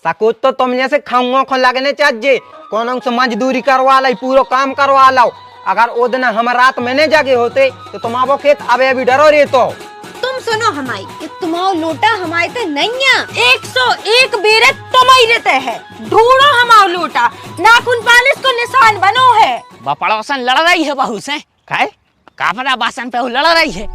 सकुच तो तुम जैसे खाऊंगा खो लगने चाहिए कौन से मजदूरी करवा लाई पूरा काम करवा लाओ। अगर वो दिन हम रात में नहीं जगे होते तो तुम आवो खेत अब अभी डरो रे। तो तुम सुनो हमारी कि तुम्हारा लोटा हमारे ते नहीं है, 101 बेरे तुम्हारी रहते है। ढूंढो हमारा लोटा, नाखून पालिश को निशान बनो है। पड़ोसन लड़ रही है बहू से, का पता बासन पे लड़ रही है।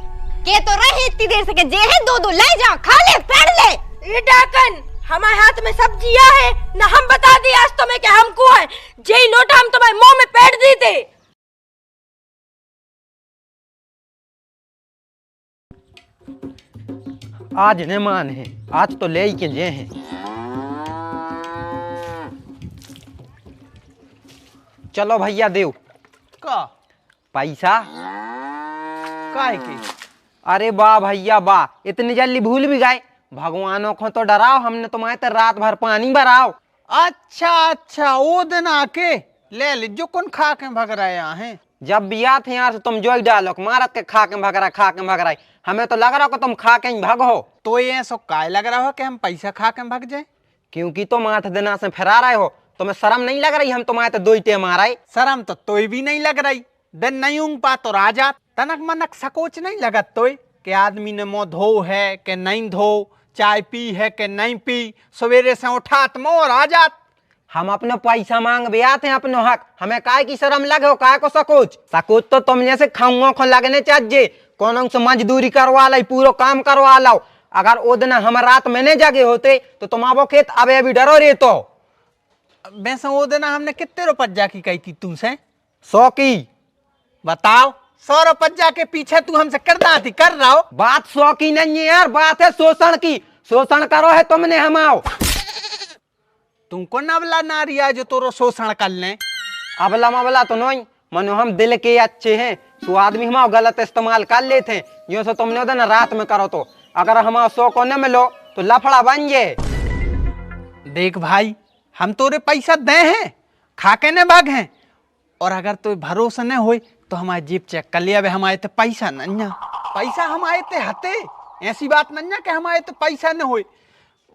के तो रहे इतनी देर से के जे है दो ले जा, खा ले फेड़ ले। ये डाकन हमारे हाथ में सब्जियां है ना, हम बता दिए आज तुम्हें कि हमको है जे लोटा हम तुम्हारे मुंह में पेड़ दी थे। आज ने मान है, आज तो ले ही के जे हैं। चलो भैया देव का पैसा काहे की? अरे वाह भैया वाह, इतनी जल्दी भूल भी गए। भगवानों को तो डराओ, हमने तुम्हारे तो रात भर पानी भराओ। अच्छा वो दिन आके ले ले जो कौन खा के भग रहे हैं। जब भी आते यहाँ से तुम जो डालो मारत के खा के भग रहा। हमें तो लग रहा कि तुम खा के ही भगो। तो ये सो काय लग रहा हो कि हम पैसा खा के भग जाए? क्योंकि तुम 8 दिन से फिरा रहे हो, तुम्हें शर्म नहीं लग रही? हम तुम्हारे तो 2 टे मारे। शर्म तो तोय भी नहीं लग रही। दिन नहीं ऊँग पा तो राजा तनक मनक सकोच नहीं लगत तोय कि आदमी ने मुँह धो है कि नहीं धो, चाय पी है कि नहीं पी, सवेरे से उठा तो मोर आ जात। हम अपने पैसा मांग भी आते हैं अपनो हक, हमें काय की शर्म लगे हो, काय को सकोच तो तुम जैसे खाऊंगा खो लगने चाहिए कौन से मजदूरी करवा लाई पूरा काम करवा लाओ। अगर वो दिन हम रात में नहीं जगे होते तो तुम आवो खेत अब अभी डरो रे। तो वैसे वो दिन हमने कितने रुपया की कही थी तुमसे? 100 की। बताओ 100 रुपया के पीछे तू हमसे करना थी कर रहा हो? बात 100 की नहीं है यार, बात है शोषण की। शोषण करो है तुमने हम आओ। तुमको नवला नारी है जो तोरो शोषण कर ले। अबला मबला तो नहीं मनो, हम दिल के अच्छे हैं, तो आदमी हम गलत इस्तेमाल कर लेते हैं। यूं से तुमने उधर रात में करो तो अगर हम 100 को न मिलो तो लफड़ा बन जाए। देख भाई हम तोरे पैसा दे हैं, खा के न भाग हैं, और अगर तो भरोसा न हो तो हमारे जेब चेक कर लिया। हमारे तो पैसा नन्या, पैसा हमारे ते हते, ऐसी बात नन्या कि हमारे तो पैसा न हो।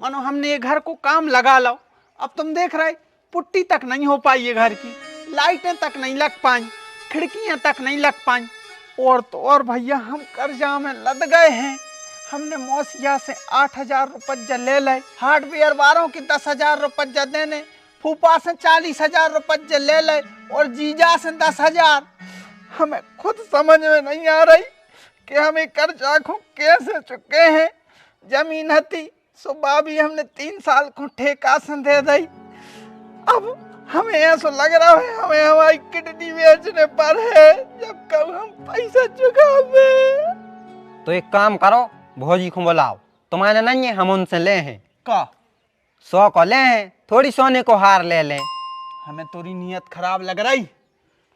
मानो हमने ये घर को काम लगा लो, अब तुम देख रहे पुट्टी तक नहीं हो पाई ये घर की, लाइटें तक नहीं लग पाई, खिड़कियां तक नहीं लग पाई, और तो और भैया हम कर्जा में लद गए हैं। हमने मौसिया से 8000 रुपया ले ले, हार्डवेयर वालों की 10,000 रुपया देने, फूफा से 40,000 रुपया ले ले, और जीजा से 10,000। हमें खुद समझ में नहीं आ रही कि हमें कर्जा को कैसे चुके हैं। जमीन हती सुबह भी हमने 3 साल को ठेका से दे दी। अब हमें ऐसा लग रहा है हमें हमारी किडनी बेचने पर है, जब कब हम पैसा चुकावे। तो एक काम करो, भौजी को बुलाओ, तुम्हारे नहीं है हम उनसे ले हैं। का 100 को ले हैं, थोड़ी सोने को हार ले लें। हमें तोरी नीयत खराब लग रही।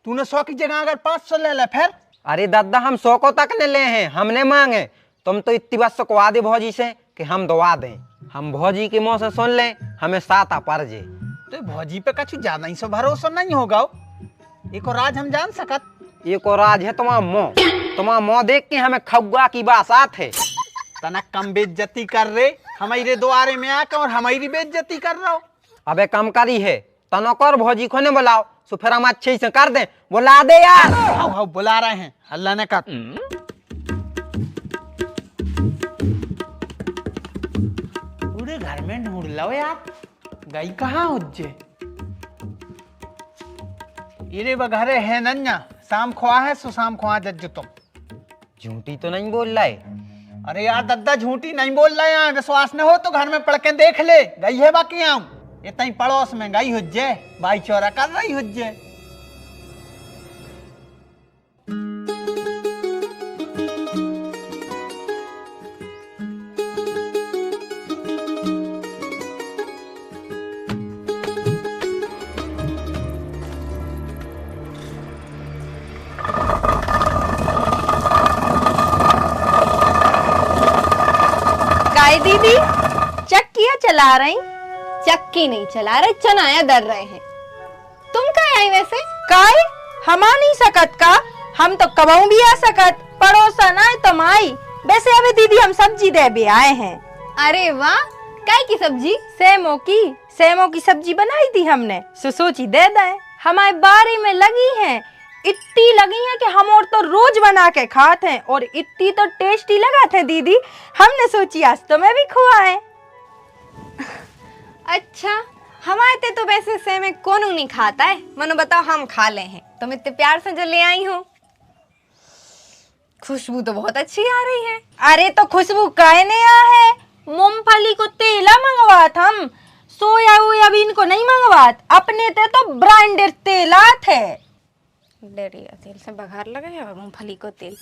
तूने 100 की जगह अगर 500 ले ले फिर? अरे दादा हम 100 को तक ने ले हैं, हमने मांगे। तुम तो इतनी बात सकवा दे भौजी से कि हम दवा दें। हम भौजी के मुंह से सुन लें, हमें साता पर जे। तो भौजी पे कछु ज्यादा ही सो भरोसा नहीं होगा। एक और राज हम जान सकत। एक और राज है तुम्हारा मुंह देख के हमें खौगा की बात आत है। तना कम बेइज्जती कर रहे हमारे द्वारे में आकर, और हमारी बेइज्जती कर रहा हो। अबे कम करी है तनो कर, भौजी को ने बुलाओ, सो फिर हम अच्छे से कर दें। बुला दे यार। हाँ बुला रहे हैं, अल्लाह ने कहा। पूरे घर में ढूंढ लो यार, गई कहाँ उज्जे? ये बघरे है नन्या, शाम खुआ है सो शाम खुआ जज तुम। झूठी तो नहीं बोल रहा है? अरे यार दद्दा झूठी नहीं बोल रहा है, विश्वास न हो तो घर में पढ़ के देख ले। गई है बाकी आम इतना ही पड़ोस में गई हुज्जे, भाई चौरा कर रही हुज्जे। दीदी चक्कियां चला रही? चक्की नहीं चला रहे, चनाया दर रहे हैं। तुम कहाँ आई वैसे? काय हम आ नहीं सकत का? हम तो कबहू भी आ सकत, पड़ोसन आए तुम आई। वैसे अबे दीदी हम सब्जी दे भी आए हैं। अरे वाह, काय की सब्जी? सेमो की सब्जी बनाई थी हमने, सोची दे दें। हमारे बारी में लगी है, इतनी लगी है कि हम और तो रोज बना के खाते हैं और इतनी तो टेस्टी लगा थे दीदी, हमने सोची आज तो मैं भी खुआए। अच्छा, हमारे तो वैसे सेमे कौन नहीं खाता है, मनो बताओ हम खा ले हैं, तुम इतने प्यार से जो ले आई हो। खुशबू तो बहुत अच्छी आ रही है। अरे तो खुशबू काहे नहीं आ है, मूंगफली को तेला मंगवात हम, सोयाबीन को नहीं मंगवात, अपने ते तो ब्रांडेड तेल थे। डरिया तेल से बघार लगा है और मूंगफली को तेल।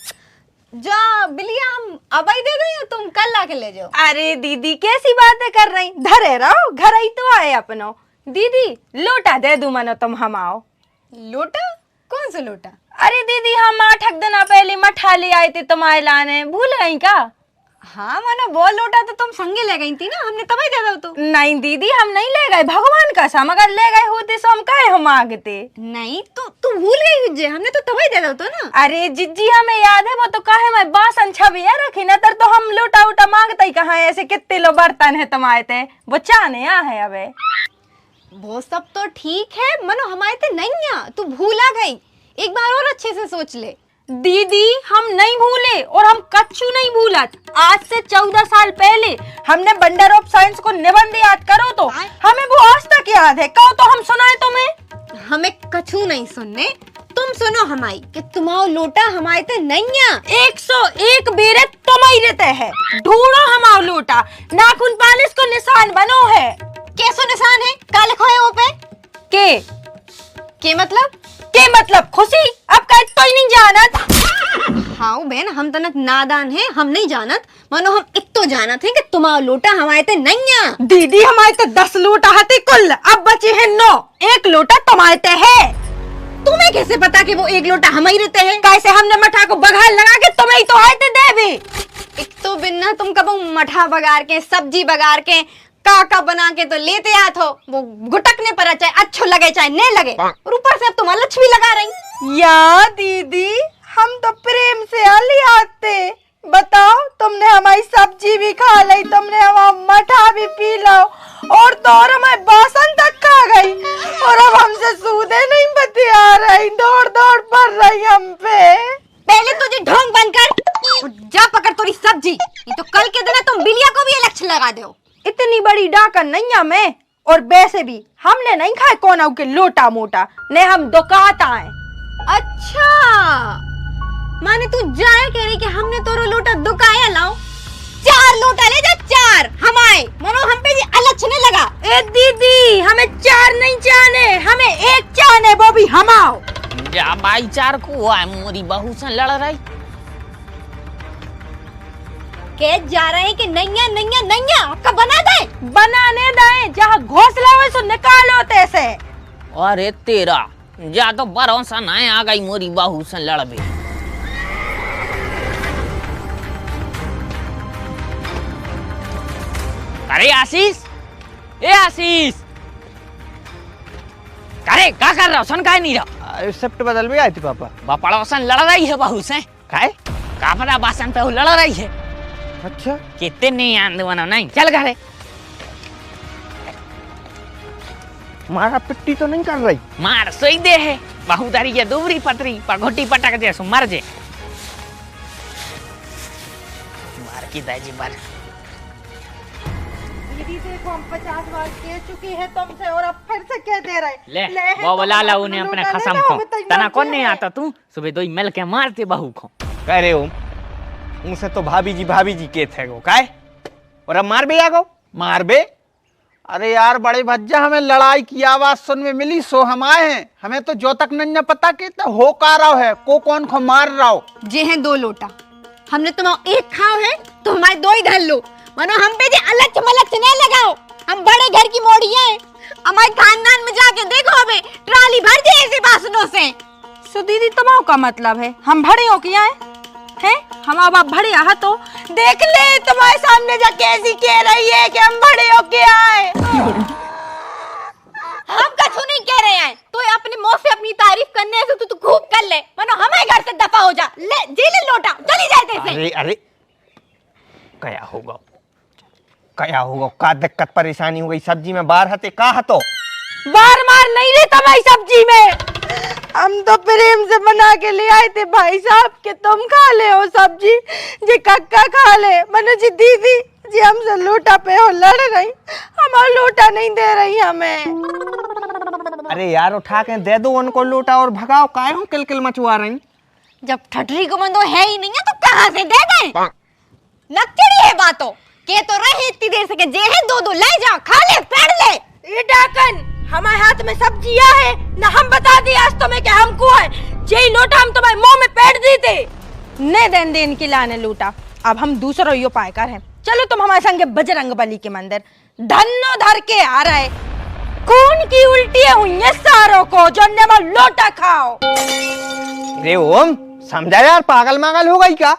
जा बिलिया, हम अब ही दे दें, तुम कल ला के ले जाओ। अरे दीदी कैसी बातें कर रही, धरे रहो, घर ही तो आए अपनो। दीदी लोटा दे दूं मनो तुम हम आओ। लोटा? कौन सा लोटा? अरे दीदी हम 8 दिन पहले मठा ले आए थे तुम्हारे लाने, भूल गई क्या? हाँ मनो वो लोटा तो तुम संगे ले गई थी ना, हमने तभी दे दो तो। नहीं दीदी हम नहीं ले गए, भगवान का सम, अगर ले गए होते तो हम काहे हम मांगते। नहीं तो तू भूल गई हुज्जे, हमने तो तभी दे दो तो ना। अरे जिज्जी हमें याद है, वो तो काहे मैं बासन छबिया रखी ना, तर तो हम लोटा उटा मांगते ही कहाँ, ऐसे कितने लो बर्तन है तुम्हारे ते, वो चाने आ है अबे। वो सब तो ठीक है मनो, हमारे ते नहीं आ, तू भूला गई, एक बार और अच्छे से सोच ले। दीदी हम नहीं भूले और हम कच्चू नहीं भूलत, आज से 14 साल पहले हमने वंडर ऑफ साइंस को निबंध याद करो तो हमें वो आज तक याद है, कहो तो हम सुनाए तुम्हें। हमें कछु नहीं सुनने, तुम सुनो हमारी कि तुम्हारा लोटा हमारे ते नहीं आ, 101 बेरे तुम्हारी रहते है, ढूंढो हमारा लोटा, नाखून पालिश को निशान बनो है। कैसो निशान है, काले खोए वो पे के मतलब खुशी, अब कह तो ही नहीं जानत। हाँ बहन हम तनक नादान है, हम नहीं जानत, मानो हम एक तो जानत है कि तुम्हारा लोटा हमारे ते नहीं आ। दीदी हमारे ते 10 लोटा हते कुल, अब बचे हैं 9, 1 लोटा तुम्हारे ते है। तुम्हें कैसे पता कि वो 1 लोटा हमारे रहते हैं? कैसे हमने मठा को बघार लगा के तुम्हें ही तो आए थे देवे। एक तो बिना तुम कब मठा बगार के, सब्जी बगार के, काका बना के तो लेते आत हो, वो गुटकने पर चाहे अच्छो लगे चाहे नहीं लगे, और ऊपर से अब तुम लक्ष्मी लगा रही। या दीदी हम तो प्रेम से आली आते, बताओ तुमने हमारी सब्जी भी खा ली, तुमने हमारा मठा भी पी लो, और तो और हमारे बासन तक खा गई, और अब हमसे सूदे नहीं बतिया रही, दौड़ दौड़ पड़ रही हम पे। पहले तुझे ढोंग बंद कर, जा पकड़ थोड़ी सब्जी, नहीं तो कल के दिन तुम बिलिया को भी लक्ष्य लगा दो। इतनी बड़ी डाकन नहीं है मैं, और वैसे भी हमने नहीं खाए कोना के लोटा मोटा, ने हम दुकात आए। अच्छा माने तू जाए कह रही कि हमने तोरो लोटा दुकाया लाओ, 4 लोटा ले जा, 4 हम आए, मनो हम पे अलच्छने लगा। ए दीदी हमें 4 नहीं चाहने, हमें 1 चाहने, वो भी हम आओ। जा भाई 4 को आए, मोरी बहू से लड़ रही के जा रहे हैं कि नैया नैया नैया, आपका बना दे, बनाने दे, जहाँ घोंसला हो सो निकालो तैसे। अरे तेरा जा तो भरोसा नहीं, आ गई मोरी बहू से लड़बे। अरे आशीष, ए आशीष, अरे क्या कर रहा हो, सुन काहे नहीं रहा? शिफ्ट बदल भी आई थी पापा। पड़ोसन लड़ रही है बहू से, काय काफरा बासन पे लड़ रही है। अच्छा कितने आंदोलन नहीं, चल घरे। मारा पिट्टी तो नहीं कर रही? मार सोई दे है, बहुदारी के दूबरी पतरी पगोटी पटक दे सो मर जे। मार की दाजी बार। दीदी देखो हम 50 बार कह चुके हैं तुमसे, और अब फिर से कह दे रहे। ले वो बुला ला उन्हें अपने खसम को, तना कौन नहीं आता तू, सुबह दो ही मिल के मारते बहू को। कह रहे हो उनसे तो भाभी जी के थे गो काय, और अब मार भी आ गो मार बे। अरे यार बड़े भज्जा, हमें लड़ाई की आवाज सुन में मिली सो हम आए हैं, हमें तो जो तक नहीं पता कि हो का रहा है, को कौन को मार रहा हो। जे हैं 2 लोटा, हमने तुम्हारा 1 खाओ है तो हमारे 2 ही धर लो, मनो हम पे अलग मलक नहीं लगाओ, हम बड़े घर की मोड़ियां हैं, हमारे खानदान में जाके देखो, हमें ट्राली भर जाए ऐसे बासनों से। सो दीदी तुम्हारा का मतलब है हम भड़े हो के आए हैं, हमारा बाप भड़े आ तो देख ले तुम्हारे सामने जा कैसी कह रही है कि हम भड़े हो के आए। हम कछु नहीं कह रहे हैं, तो अपने मुंह से अपनी तारीफ करने से तू खूब कर ले, मनो हमारे घर से दफा हो जा, ले जी ले लोटा चली जाए से। अरे अरे क्या होगा, क्या होगा, का दिक्कत परेशानी हो गई? सब्जी में बार हते का हतो? बार मार नहीं रहता भाई सब्जी में। हम तो प्रेम से बना के ले आए थे भाई साहब कि तुम खा ले हो सब्जी, जी कक्का खा ले। मनु जी दीदी जी हमसे लोटा पे हो लड़ रही, हमारा लोटा नहीं दे रही हमें। अरे यार उठा के दे दो उनको लोटा और भगाओ, काहे हो किलकिल मचवा रही? जब ठटरी को बंदो है ही नहीं है तो कहाँ से दे गए? नकचड़ी है बातों के तो रहे इतनी देर से कि जे है दो दो ले जा, खा ले पेड़ ले। ये डाकन हमारे हाथ में सब्जियां है ना, हम बता दिए आज तुम्हें कि हमको है, जे लोटा हम तुम्हारे मुंह में पेड़ दी थे। ने देन देन की लाने लूटा, अब हम दूसरा यो पाए कर हैं। चलो तुम हमारे संगे बजरंग बली के मंदिर, धन्नो धर के आ रहे खून की उल्टी हुई है सारों को, जो ने लोटा खाओ। रे ओम समझा यार, पागल मागल हो गई क्या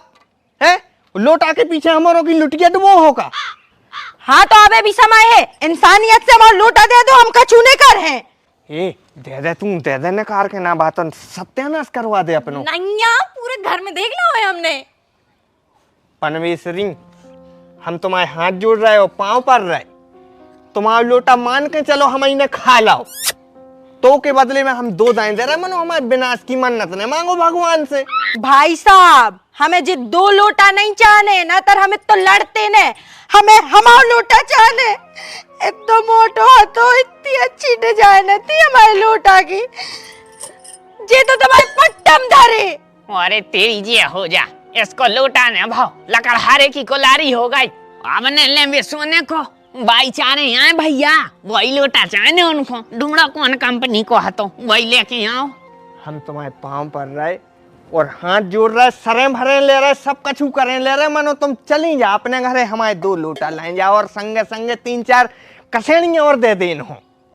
है? लोटा के पीछे हमारों की लुटिया डुबो होगा। हाँ तो अबे भी समय है, इंसानियत से हमारा लोटा दे दो, हम कछूने कर हैं। ए दे दे तू, दे दे ने कार के ना बात सत्यानाश करवा दे अपनो। नैया पूरे घर में देख लो है हमने। पनवेसरी हम तुम्हारे हाथ जोड़ रहे हो, पांव पर रहे, तुम्हारा लोटा मान के चलो हम इन्हें खा लाओ, तो के बदले में हम 2 दाएं दे रहे। मनो हमारे विनाश की मन्नत ने मांगो भगवान से। भाई साहब हमें जी 2 लोटा नहीं चाहने ना, तर हमें तो लड़ते ने, हमें हमारा लोटा चाहने। एक तो मोटो तो इतनी अच्छी डिजाइन थी हमारे लोटा की, जे तो तुम्हारे पट्टम धरे। अरे तेरी जे हो जा, इसको लोटा ने भाव लकड़हारे की कोलारी हो गई। अब ने ले सोने को भाई चारे यहाँ भैया, वही लोटा चाहने उनको, ढूंढो कौन कंपनी को हतो वही लेके आओ। हम तुम्हारे पांव पर रहे और हाथ जोड़ रहे, सरे भरे ले रहे, सब कछु करे ले रहे। मानो तुम चली जा अपने घरे, हमारे 2 लोटा लाए जाओ और संगे संगे 3-4 कसेड़ियां और दे देन हो।